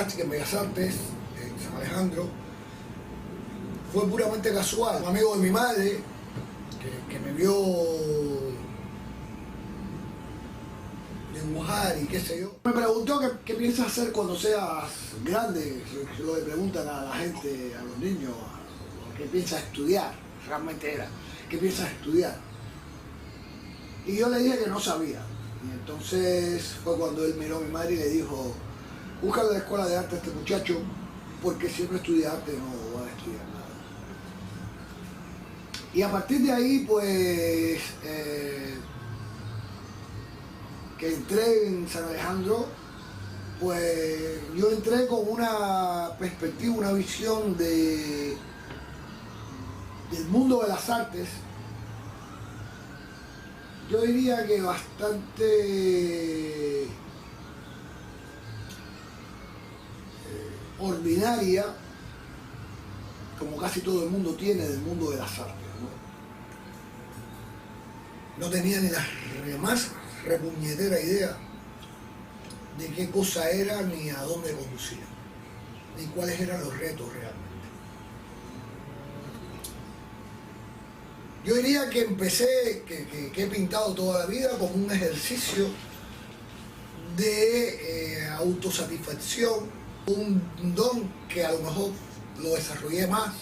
Plástica en Bellas Artes, en San Alejandro. Fue puramente casual. Un amigo de mi madre, que me vio dibujar y qué sé yo, me preguntó qué piensas hacer cuando seas grande. Se lo preguntan a la gente, a los niños, qué piensas estudiar. Realmente era, ¿qué piensas estudiar? Y yo le dije que no sabía. Y entonces fue cuando él miró a mi madre y le dijo: búscale la escuela de arte a este muchacho, porque si no estudia arte no va a estudiar nada. Y a partir de ahí, pues, que entré en San Alejandro, pues yo entré con una perspectiva, una visión del mundo de las artes, yo diría que bastante ordinaria, como casi todo el mundo tiene del mundo de las artes, ¿no? No tenía ni la más repuñetera idea de qué cosa era, ni a dónde conducía, ni cuáles eran los retos realmente. Yo diría que empecé, que he pintado toda la vida como un ejercicio de autosatisfacción, un don que a lo mejor lo desarrollé más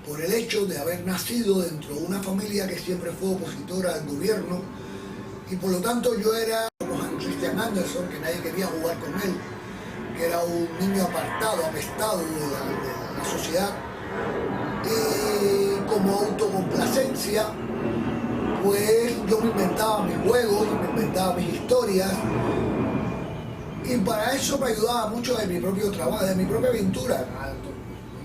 por el hecho de haber nacido dentro de una familia que siempre fue opositora al gobierno, y por lo tanto yo era como Christian Andersen, que nadie quería jugar con él, que era un niño apartado, apestado de la sociedad. Y como autocomplacencia, pues yo me inventaba mis juegos, me inventaba mis historias, y para eso me ayudaba mucho de mi propio trabajo, de mi propia pintura,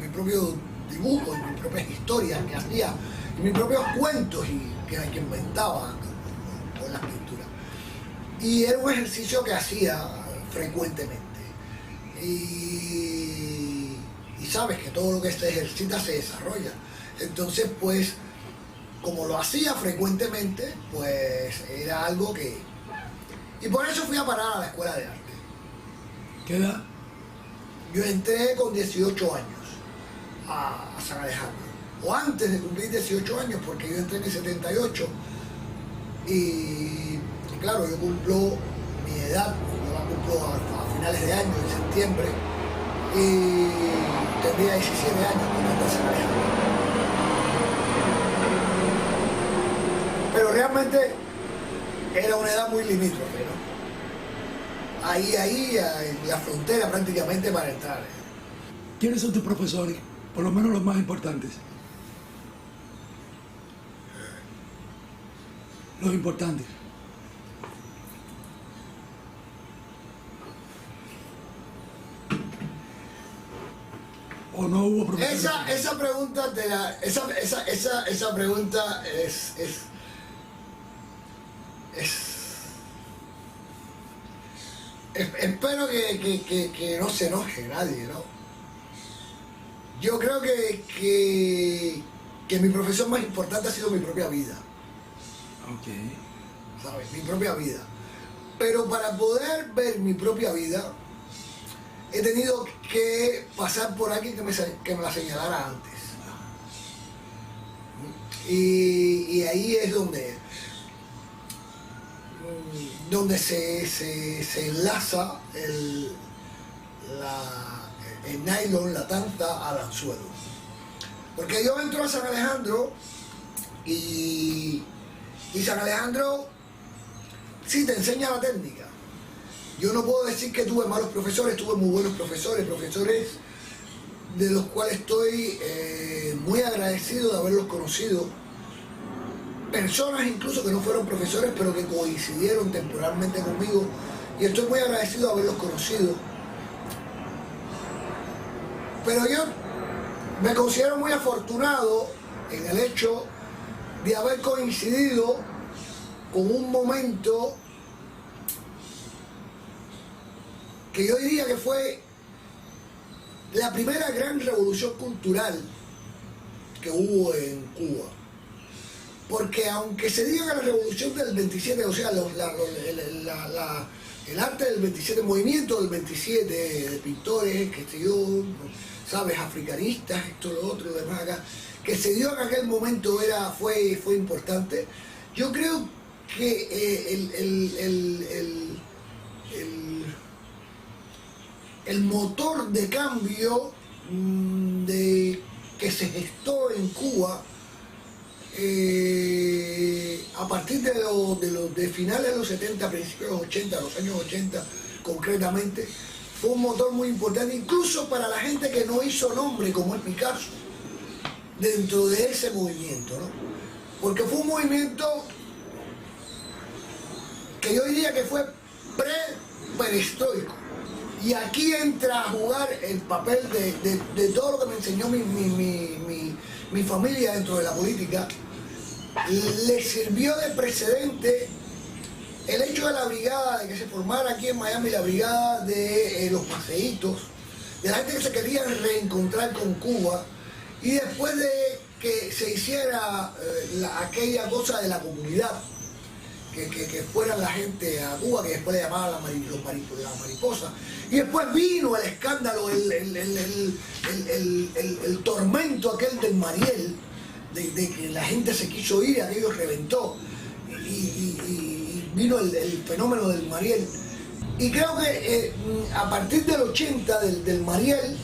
mi propio dibujo, mis propias historias que hacía, y mis propios cuentos que inventaba con las pinturas. Y era un ejercicio que hacía frecuentemente. Y sabes que todo lo que se ejercita se desarrolla. Entonces, pues, como lo hacía frecuentemente, pues era algo que... Y por eso fui a parar a la escuela de arte. ¿Qué edad? Yo entré con 18 años a San Alejandro. O antes de cumplir 18 años, porque yo entré en el 78. Y claro, yo cumplo mi edad, yo la cumplo a finales de año, en septiembre. Y tendría 17 años cuando entré a San Alejandro. Pero realmente era una edad muy limítrofe, ¿no? Ahí, en la frontera prácticamente para entrar. ¿Quiénes son tus profesores? Por lo menos los más importantes. Los importantes. ¿O no hubo profesores? Esa pregunta esa pregunta es espero que no se enoje nadie, ¿no? Yo creo que mi profesión más importante ha sido mi propia vida. Ok. ¿Sabes? Mi propia vida. Pero para poder ver mi propia vida, he tenido que pasar por alguien que me la señalara antes. Y ahí es donde se enlaza el nylon, la tanza al anzuelo. Porque yo entro a San Alejandro y San Alejandro sí te enseña la técnica. Yo no puedo decir que tuve malos profesores, tuve muy buenos profesores de los cuales estoy muy agradecido de haberlos conocido. Personas incluso que no fueron profesores, pero que coincidieron temporalmente conmigo, y estoy muy agradecido de haberlos conocido. Pero yo me considero muy afortunado en el hecho de haber coincidido con un momento que yo diría que fue la primera gran revolución cultural que hubo en Cuba. Porque aunque se diga que la revolución del 27, o sea, el arte del 27, el movimiento del 27, de pintores, que se dio, sabes, africanistas, esto, lo otro, lo demás acá, que se dio en aquel momento fue importante. Yo creo que el motor de cambio que se gestó en Cuba a partir de finales de los 70, principios de los 80, los años 80 concretamente, fue un motor muy importante, incluso para la gente que no hizo nombre, como es mi caso, dentro de ese movimiento, ¿no? Porque fue un movimiento que yo diría que fue pre-perestroico. Y aquí entra a jugar el papel de todo lo que me enseñó mi familia dentro de la política. Le sirvió de precedente el hecho de la brigada, de que se formara aquí en Miami la brigada de los paseitos, de la gente que se quería reencontrar con Cuba, y después de que se hiciera aquella cosa de la comunidad, que fuera la gente a Cuba, que después le llamaban la mariposa. Y después vino el escándalo, el tormento aquel del Mariel, de que la gente se quiso ir, aquello reventó. Y vino el fenómeno del Mariel. Y creo que a partir del 80, del Mariel,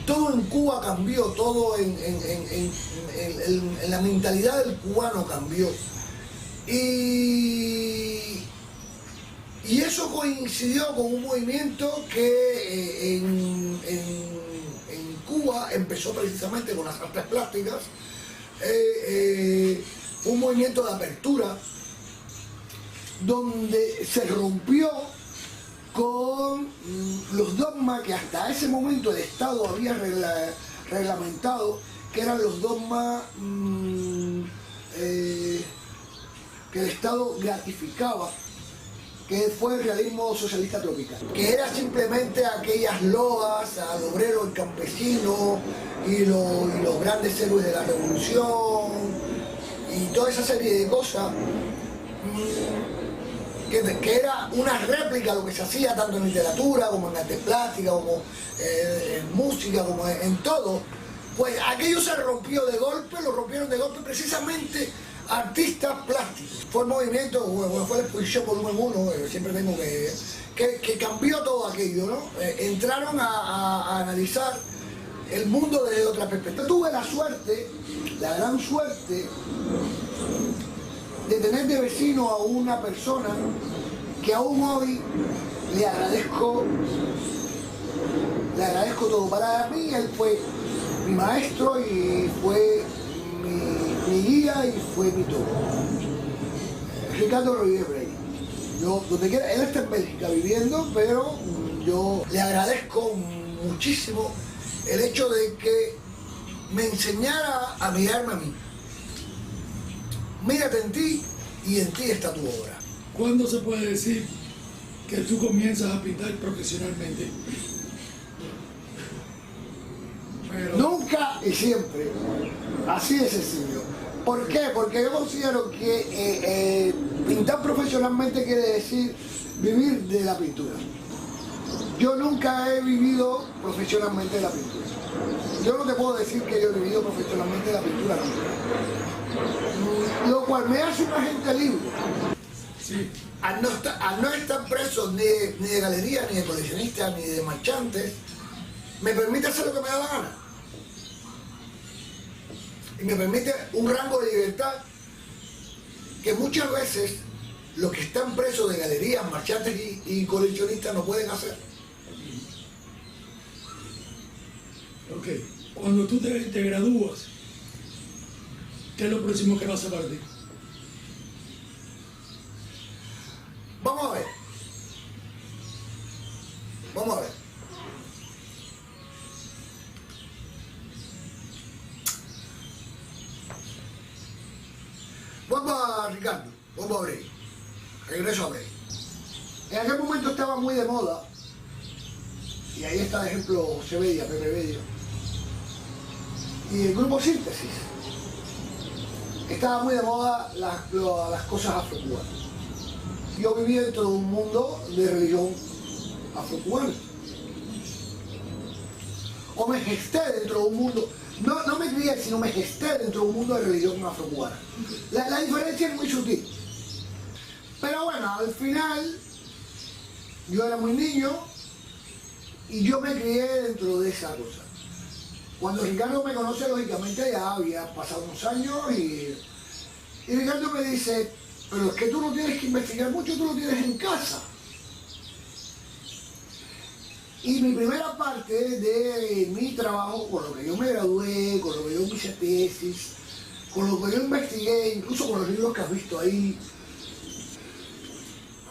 todo en Cuba cambió, todo en la mentalidad del cubano cambió. Y eso coincidió con un movimiento que en Cuba empezó precisamente con las artes plásticas, un movimiento de apertura donde se rompió con los dogmas que hasta ese momento el Estado había reglamentado, que eran los dogmas que el Estado gratificaba, que fue el realismo socialista tropical, que era simplemente aquellas loas al obrero, el campesino y los grandes héroes de la revolución y toda esa serie de cosas, que era una réplica de lo que se hacía tanto en literatura como en artes plásticas, como en música, como en todo. Pues aquello se rompió de golpe, lo rompieron de golpe precisamente artistas plásticos. Fue el movimiento, fue la exposición volumen 1, siempre tengo que cambió todo aquello, ¿no? Entraron a analizar el mundo desde otra perspectiva. Tuve la suerte, la gran suerte, de tener de vecino a una persona que aún hoy le agradezco todo. Para mí él fue mi maestro y fue mi guía y fue mi todo. Ricardo Rodríguez Brey. Yo, donde quiera, él está en Bélgica viviendo, pero yo le agradezco muchísimo el hecho de que me enseñara a mirarme a mí. Mírate en ti y en ti está tu obra. ¿Cuándo se puede decir que tú comienzas a pintar profesionalmente? Nunca y siempre. Así de sencillo. ¿Por qué? Porque yo considero que pintar profesionalmente quiere decir vivir de la pintura. Yo nunca he vivido profesionalmente de la pintura. Yo no te puedo decir que yo he vivido profesionalmente de la pintura nunca. Lo cual me hace un agente libre. Sí. Al no estar preso ni de galerías, ni de coleccionistas, ni de marchantes, me permite hacer lo que me da la gana. Y me permite un rango de libertad que muchas veces los que están presos de galerías, marchantes y coleccionistas no pueden hacer. Ok. Cuando tú te gradúas, ¿qué es lo próximo que vas a partir? Vamos a ver. Vamos a ver. Vuelvo a Ricardo, vuelvo a Brey. Regreso a Brey. En aquel momento estaba muy de moda, y ahí está el ejemplo José Bedia, Pepe Bedia, y el grupo Síntesis. estaba muy de moda las cosas afrocubanas. Yo viví dentro de un mundo de religión afrocubana. O me gesté dentro de un mundo, no me crié, sino me gesté dentro de un mundo de religión afrocubana. La diferencia es muy sutil. Pero bueno, al final, yo era muy niño y yo me crié dentro de esa cosa. Cuando Ricardo me conoce, lógicamente ya había pasado unos años y Ricardo me dice, pero es que tú no tienes que investigar mucho, tú lo tienes en casa. Y mi primera parte de mi trabajo, con lo que yo me gradué, con lo que yo hice tesis, con lo que yo investigué, incluso con los libros que has visto ahí,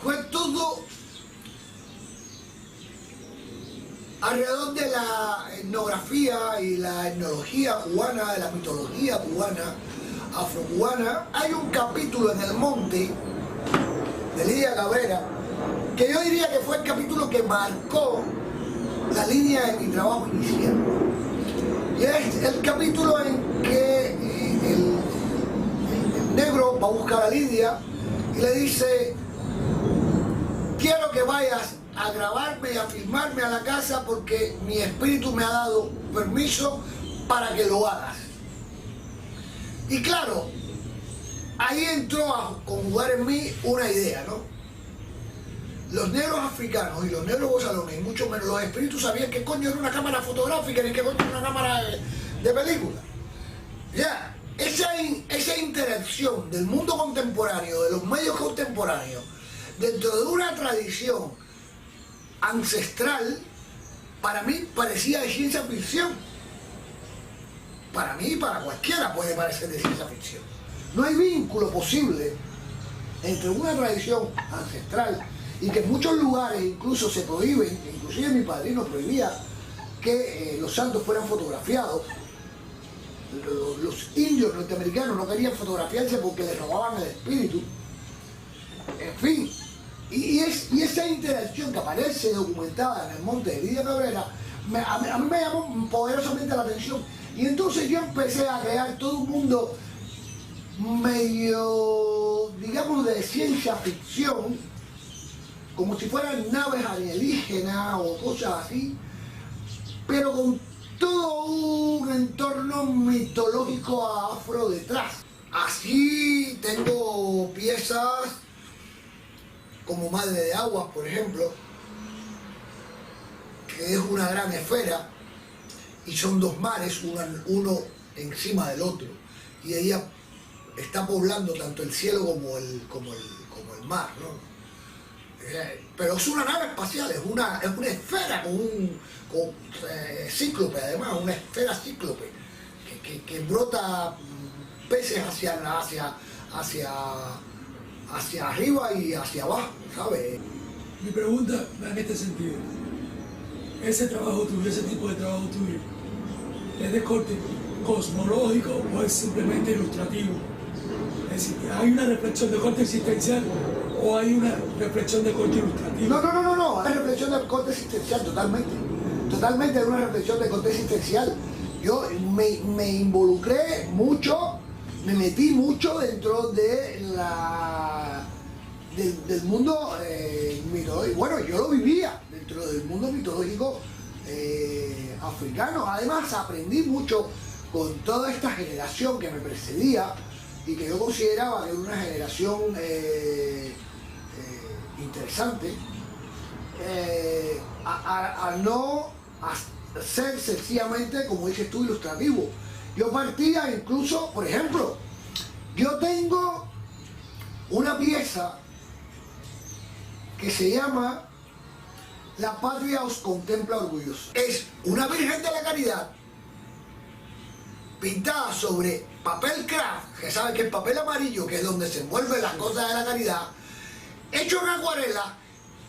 fue todo alrededor de la etnografía y la etnología cubana, de la mitología cubana, afrocubana. Hay un capítulo en El Monte de Lidia Cabrera que yo diría que fue el capítulo que marcó la línea de mi trabajo inicial. Y es el capítulo en que el negro va a buscar a Lidia y le dice: quiero que vayas a grabarme y a filmarme a la casa porque mi espíritu me ha dado permiso para que lo hagas. Y claro, ahí entró a conjugar en mí una idea, ¿no? Los negros africanos y los negros bozalones, y mucho menos los espíritus, sabían qué coño era una cámara fotográfica ni qué coño era una cámara de película. Ya, esa interacción del mundo contemporáneo, de los medios contemporáneos, dentro de una tradición ancestral, para mí parecía de ciencia ficción. Para mí y para cualquiera puede parecer de ciencia ficción. No hay vínculo posible entre una tradición ancestral y que en muchos lugares incluso se prohíben, inclusive mi padrino prohibía que los santos fueran fotografiados. Los indios norteamericanos no querían fotografiarse porque les robaban el espíritu. En fin, y esa interacción que aparece documentada en El Monte de Lidia Cabrera, a mí me llamó poderosamente la atención. Y entonces yo empecé a crear todo un mundo medio, digamos, de ciencia ficción, como si fueran naves alienígenas o cosas así, pero con todo un entorno mitológico afro detrás. Así tengo piezas como Madre de Aguas, por ejemplo, que es una gran esfera y son dos mares, uno encima del otro, y ella está poblando tanto el cielo como el mar, ¿no? Pero es una nave espacial, es una esfera con cíclope, además, una esfera cíclope que brota peces hacia arriba y hacia abajo, ¿sabes? Mi pregunta va en este sentido. Ese trabajo tuyo, ese tipo de trabajo tuyo, ¿es de corte cosmológico o es simplemente ilustrativo? Es decir, ¿hay una reflexión de corte existencial o hay una reflexión de corte ilustrativo? No, hay reflexión de corte existencial, totalmente hay una reflexión de corte existencial. Yo me involucré mucho, me metí mucho dentro de del mundo mitológico. Bueno, yo lo vivía dentro del mundo mitológico africano. Además aprendí mucho con toda esta generación que me precedía y que yo consideraba que era una generación interesante, a no ser sencillamente, como dices tú, ilustrativo. Yo partía incluso, por ejemplo, yo tengo una pieza que se llama La patria os contempla orgulloso. Es una Virgen de la Caridad pintada sobre papel craft, que sabe que es papel amarillo, que es donde se envuelven las cosas de la caridad, hecho en acuarela,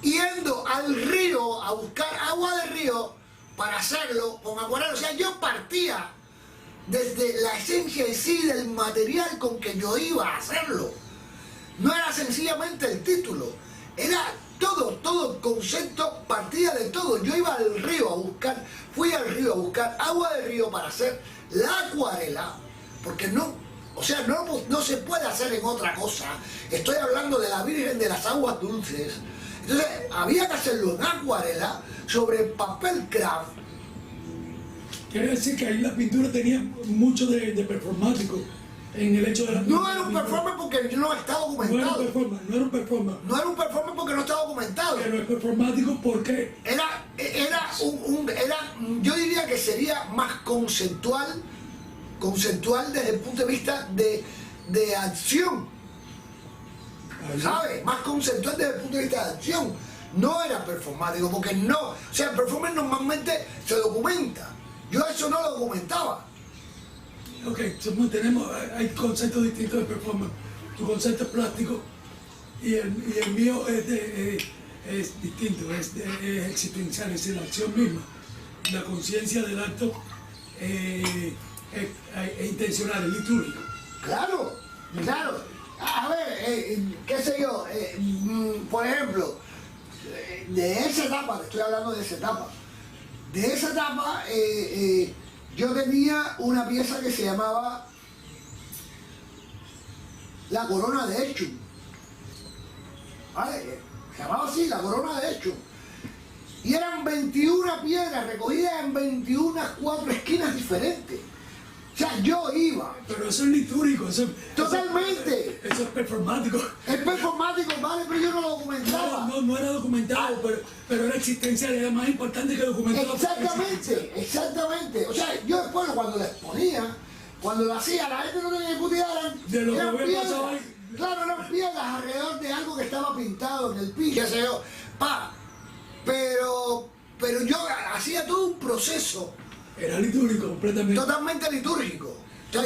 yendo al río a buscar agua de río para hacerlo con acuarela. O sea, yo partía desde la esencia en sí del material con que yo iba a hacerlo. No era sencillamente el título, era todo el concepto, partía de todo. Yo iba al río a buscar, fui al río a buscar agua de río para hacer la acuarela, porque no O sea, no se puede hacer en otra cosa. Estoy hablando de la Virgen de las Aguas Dulces. Entonces, había que hacerlo en acuarela sobre papel craft. Quiere decir que ahí la pintura tenía mucho de performático en el hecho de la pintura. No era un performance porque no está documentado. No era un performance. No era un performance porque no está documentado. Pero es performático porque yo diría que sería más conceptual desde el punto de vista de acción. ¿Sabes? Más conceptual desde el punto de vista de acción. No era performático porque no. O sea, el performance normalmente se documenta. Yo eso no lo documentaba. Ok, hay conceptos distintos de performance. Tu concepto es plástico y el mío es distinto, es existencial, es la acción misma. La conciencia del acto es intencional, es litúrgico. Claro, claro. A ver, qué sé yo, por ejemplo, de esa etapa, te estoy hablando de esa etapa. De esa etapa, yo tenía una pieza que se llamaba La Corona de Echun. ¿Vale? Se llamaba así, La Corona de Echun. Y eran 21 piedras recogidas en 21 4 esquinas diferentes. O sea, yo iba. Pero eso es litúrgico, Totalmente. Eso es performático. Es performático, vale, pero yo no lo documentaba. No era documentado, pero era existencial, era más importante que documentado. Exactamente. O sea, yo después cuando lo exponía, cuando lo hacía, la gente no tenía ni puta idea, de lo que eran había piedras. pasado ahí. Claro, eran piedras alrededor de algo que estaba pintado en el piso. Qué sé yo. Pero yo hacía todo un proceso. Era litúrgico, completamente. Totalmente litúrgico. O sea,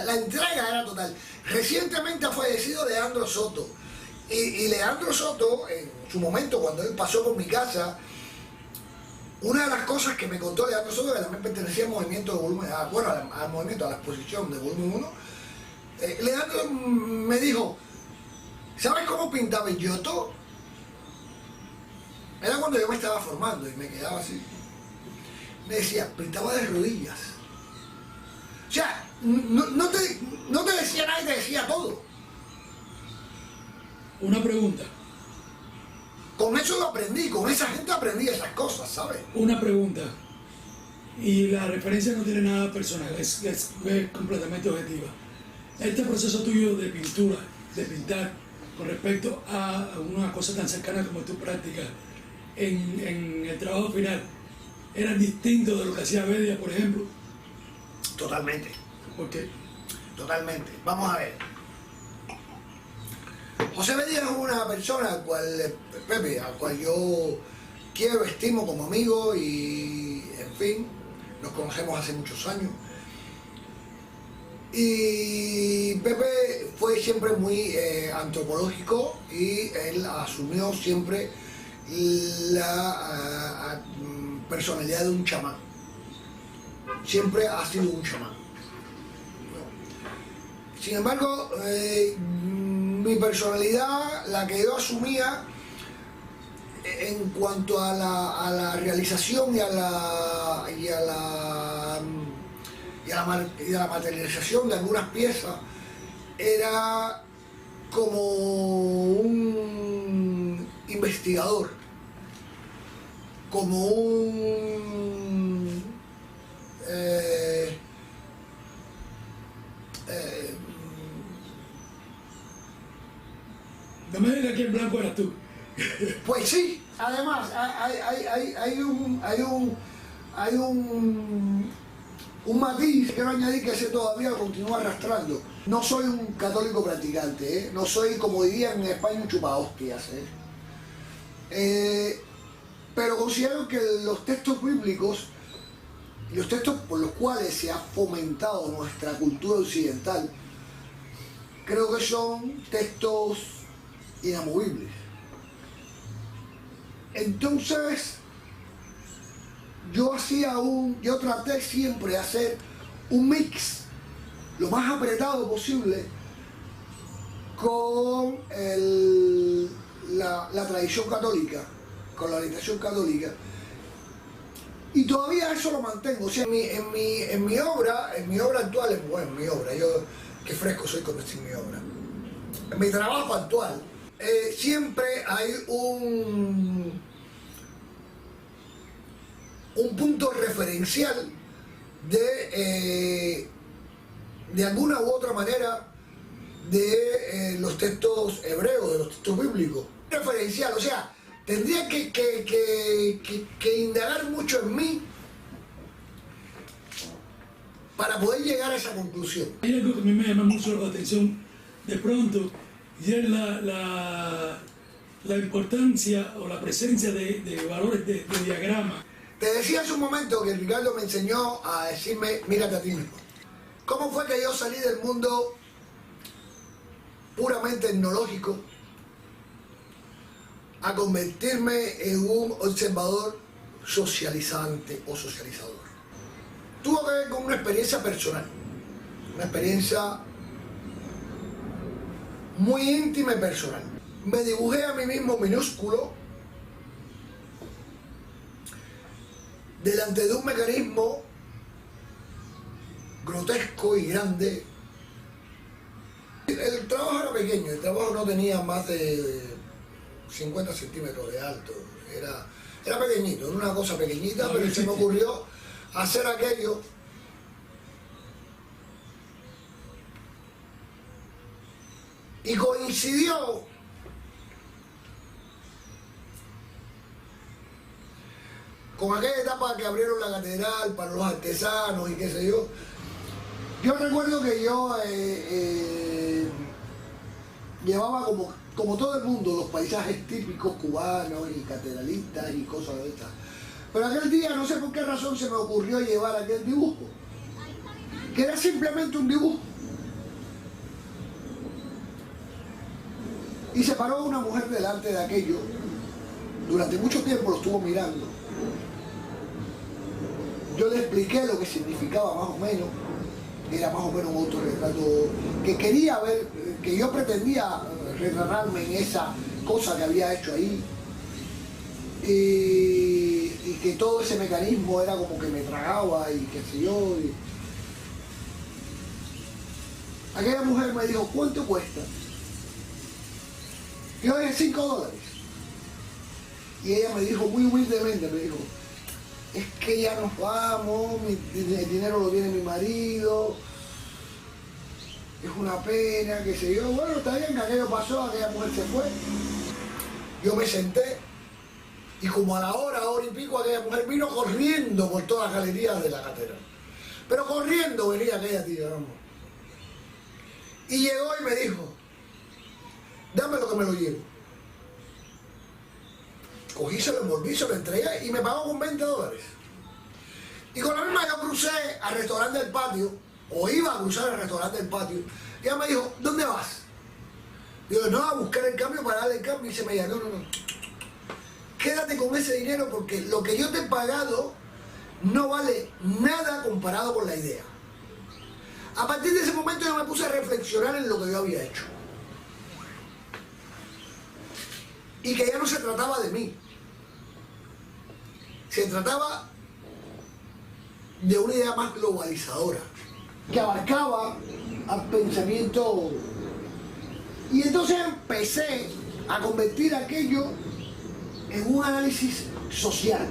la entrega era total. Recientemente ha fallecido Leandro Soto. Y Leandro Soto, en su momento, cuando él pasó por mi casa, una de las cosas que me contó Leandro Soto, que también pertenecía al movimiento de volumen, al movimiento, a la exposición de volumen 1, Leandro me dijo, ¿sabes cómo pintaba el Giotto? Era cuando yo me estaba formando y me quedaba así. Me decía, pintaba de rodillas. O sea, no te decía nada y te decía todo. Una pregunta. Con eso lo aprendí, con esa gente aprendí esas cosas, ¿sabes? Una pregunta. Y la referencia no tiene nada personal, es completamente objetiva. Este proceso tuyo de pintura, de pintar, con respecto a una cosa tan cercana como tu práctica, en el trabajo final, ¿eran distintos de lo que hacía Bedia, por ejemplo? Totalmente. ¿Por qué? Totalmente. Vamos a ver. José Bedia es una persona al cual yo quiero, estimo como amigo y, en fin, nos conocemos hace muchos años. Y Pepe fue siempre muy antropológico y él asumió siempre la personalidad de un chamán. Siempre ha sido un chamán. Sin embargo, mi personalidad, la que yo asumía en cuanto a la realización y a la materialización de algunas piezas, era como un investigador, como un no me digas que en blanco eras tú. Pues sí, además hay un matiz, quiero añadir, que ese todavía continúa arrastrando. No soy un católico practicante, no soy, como dirían en España, un chupahostias. Pero considero que los textos bíblicos, los textos por los cuales se ha fomentado nuestra cultura occidental, creo que son textos inamovibles. Entonces, yo traté siempre de hacer un mix lo más apretado posible con la tradición católica, con la orientación católica, y todavía eso lo mantengo. O sea, en mi obra actual, bueno, yo qué fresco soy con decir mi obra. En mi trabajo actual siempre hay un punto referencial de alguna u otra manera de los textos hebreos, de los textos bíblicos. Referencial, o sea, tendría que indagar mucho en mí para poder llegar a esa conclusión. Hay algo que a mí me llama mucho la atención de pronto, y es la importancia o la presencia de valores de diagrama. Te decía hace un momento que Ricardo me enseñó a decirme, mírate a ti mismo. ¿Cómo fue que yo salí del mundo puramente etnológico a convertirme en un observador socializante o socializador? Tuvo que ver con una experiencia personal, una experiencia muy íntima y personal. Me dibujé a mí mismo minúsculo delante de un mecanismo grotesco y grande. El trabajo era pequeño, el trabajo no tenía más de 50 centímetros de alto, era pequeñito, era una cosa pequeñita, pero se me ocurrió hacer aquello y coincidió con aquella etapa que abrieron la catedral para los artesanos y qué sé yo. Yo recuerdo que yo llevaba como todo el mundo los paisajes típicos cubanos y catedralistas y cosas de estas. Pero aquel día, no sé por qué razón, se me ocurrió llevar aquel dibujo, que era simplemente un dibujo. Y se paró una mujer delante de aquello, durante mucho tiempo lo estuvo mirando. Yo le expliqué lo que significaba más o menos, era más o menos un autorretrato, que quería ver, que yo pretendía retratarme en esa cosa que había hecho ahí, y que todo ese mecanismo era como que me tragaba y qué sé yo. Aquella mujer me dijo, ¿cuánto cuesta? Yo dije, $5. Y ella me dijo muy humildemente, me dijo, es que ya nos vamos, el dinero lo tiene mi marido, es una pena, qué sé yo. Bueno, está bien, que aquello pasó, aquella mujer se fue. Yo me senté y como a la hora y pico, aquella mujer vino corriendo por todas las galerías de la catedral. Pero corriendo venía aquella tía, vamos. Y llegó y me dijo, dame lo que me lo llevo. Cogí, se lo envolví, se lo entregué y me pagó con $20. Y con la misma yo crucé al restaurante del patio, o iba a cruzar al restaurante del patio, y ella me dijo, ¿dónde vas? Digo, no, a buscar el cambio para darle el cambio. Y se me dijo, no, quédate con ese dinero porque lo que yo te he pagado no vale nada comparado con la idea. A partir de ese momento yo me puse a reflexionar en lo que yo había hecho. Y que ya no se trataba de mí. Se trataba de una idea más globalizadora, que abarcaba al pensamiento. Y entonces empecé a convertir aquello en un análisis social.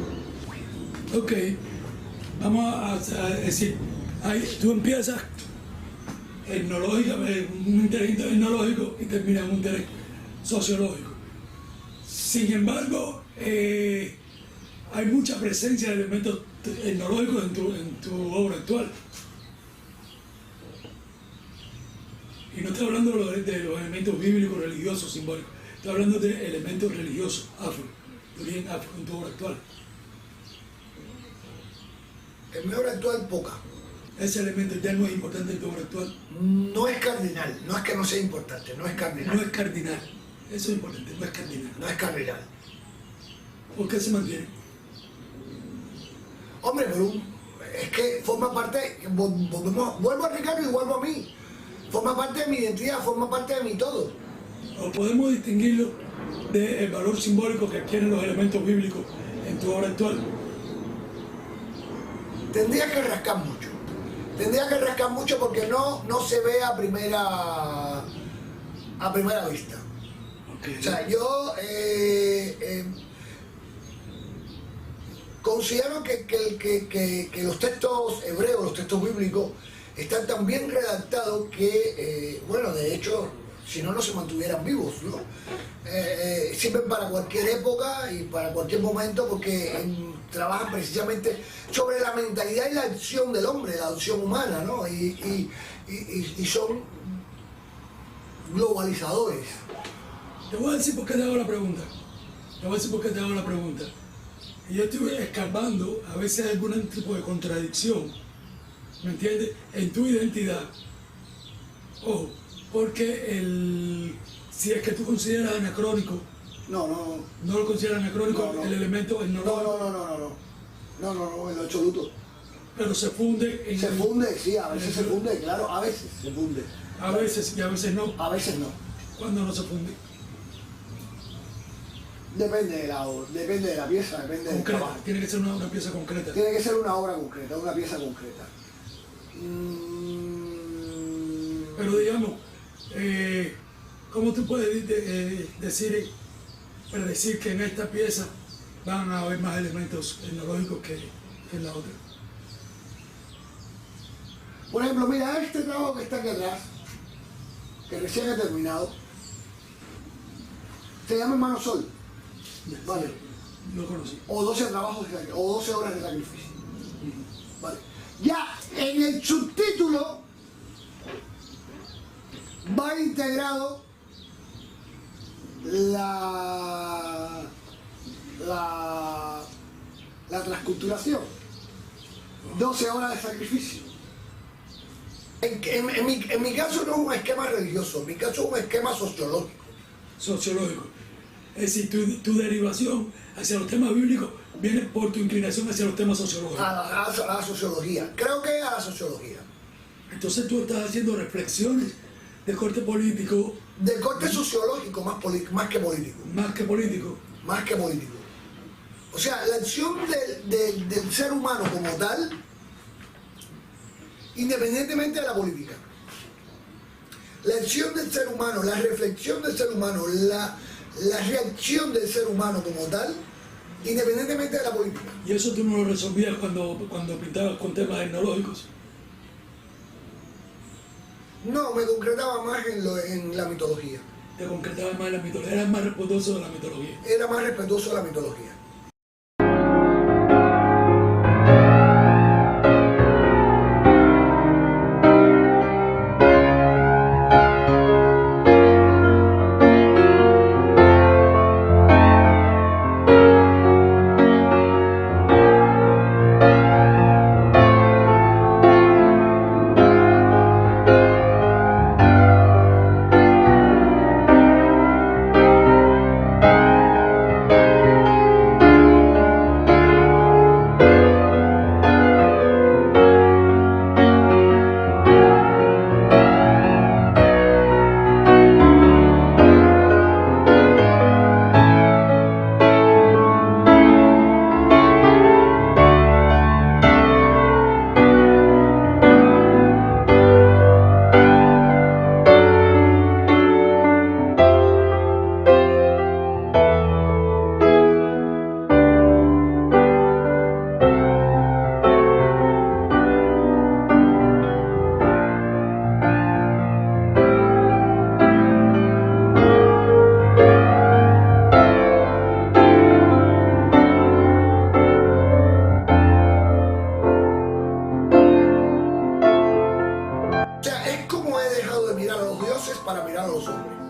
Ok, vamos a decir, tú empiezas un interés etnológico y terminas en un interés sociológico. Sin embargo, hay mucha presencia de elementos etnológicos en tu obra actual. Y no estoy hablando de los elementos bíblicos, religiosos, simbólicos. Estoy hablando de elementos religiosos, de origen afro, en tu obra actual. En mi obra actual, poca. Ese elemento ya no es importante en tu obra actual. No es cardinal, no es que no sea importante, no es cardinal. No es cardinal. Eso es importante, no es cardinal. No es cardinal. ¿Por qué se mantiene? Hombre, pero es que forma parte, vuelvo a Ricardo y vuelvo a mí. Forma parte de mi identidad, forma parte de mi todo. ¿O podemos distinguirlo del valor simbólico que adquieren los elementos bíblicos en tu obra actual? Tendría que rascar mucho. Tendría que rascar mucho porque no se ve a primera vista. Okay. O sea, yo considero que los textos hebreos, los textos bíblicos, están tan bien redactados que, bueno, de hecho, si no, no se mantuvieran vivos, ¿no? Sirven para cualquier época y para cualquier momento porque trabajan precisamente sobre la mentalidad y la acción del hombre, la acción humana, ¿no? Y son globalizadores. Te voy a decir por qué te hago la pregunta. Y yo estuve escarbando, a veces hay algún tipo de contradicción, ¿me entiendes?, en tu identidad. Ojo, porque si es que tú consideras anacrónico, no lo consideras anacrónico, el elemento etnológico. No, en lo absoluto. Pero se funde en... Se funde, sí, a veces se funde, claro, a veces se funde. A veces y a veces no. A veces no. ¿Cuándo no se funde? Depende de la pieza, depende del Concreta, trabajo. tiene que ser una pieza concreta. Tiene que ser una obra concreta, una pieza concreta. Pero digamos, ¿cómo tú puedes predecir que en esta pieza van a haber más elementos etnológicos que en la otra? Por ejemplo, mira, este trabajo que está aquí atrás, que recién he terminado, se llama Hermano Sol. Vale. Lo conocí. O 12 trabajos o 12 horas de sacrificio. Vale. Ya en el subtítulo va integrado la transculturación. 12 horas de sacrificio. En mi caso no es un esquema religioso, en mi caso es un esquema sociológico. Sociológico. Es decir, tu derivación hacia los temas bíblicos viene por tu inclinación hacia los temas sociológicos. A la sociología, creo que a la sociología. Entonces tú estás haciendo reflexiones de corte político. De corte sociológico más que político. Más que político. Más que político. O sea, la acción del ser humano como tal, independientemente de la política. La acción del ser humano, la reflexión del ser humano, la reacción del ser humano como tal, independientemente de la política. ¿Y eso tú no lo resolvías cuando pintabas con temas etnológicos? No, me concretaba más en la mitología. Te concretabas más en la mitología, eras más respetuoso de la mitología. Era más respetuoso de la mitología. Para mirar a los hombres.